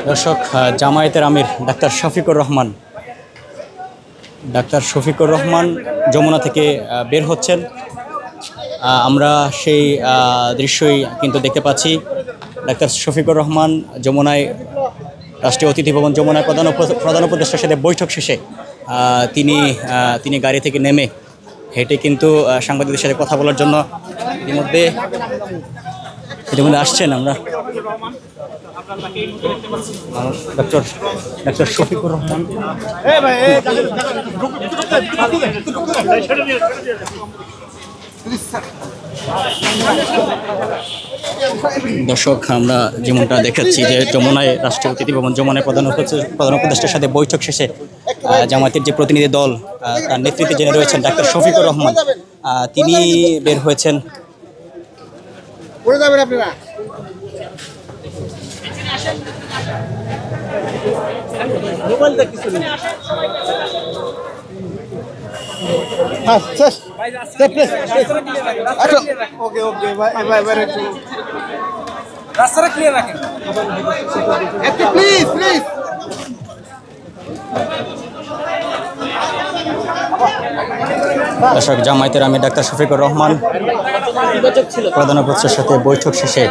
দর্শক, জামায়াতের আমির ডাক্তার শফিকুর রহমান যমুনা থেকে বের হচ্ছেন। আমরা সেই দৃশ্যই কিন্তু দেখতে পাচ্ছি। ডাক্তার শফিকুর রহমান যমুনায়, রাষ্ট্রীয় অতিথি ভবন যমুনায় প্রধান উপদেষ্টার সাথে বৈঠক শেষে তিনি গাড়ি থেকে নেমে হেঁটে কিন্তু সাংবাদিকদের সাথে কথা বলার জন্য ইতিমধ্যে আসছেন। আমরা ডাক্তার শফিকুর রহমান, দর্শক, আমরা যেমনটা দেখাচ্ছি যে যমুনায়, রাষ্ট্রীয় অতিথি ভবন যমুনায় প্রধান উপদেষ্টার সাথে বৈঠক শেষে জামায়াতের যে প্রতিনিধি দল, তার নেতৃত্বে যিনি রয়েছেন ডাক্তার শফিকুর রহমান, তিনি বের হয়েছেন। রাস্তাটা ক্লিয়ার রাখেন প্লিজ প্লিজ। দর্শক, জামায়াতের আমির ডাক্তার শফিকুর রহমান প্রধান উপদেষ্টার সাথে বৈঠক শেষে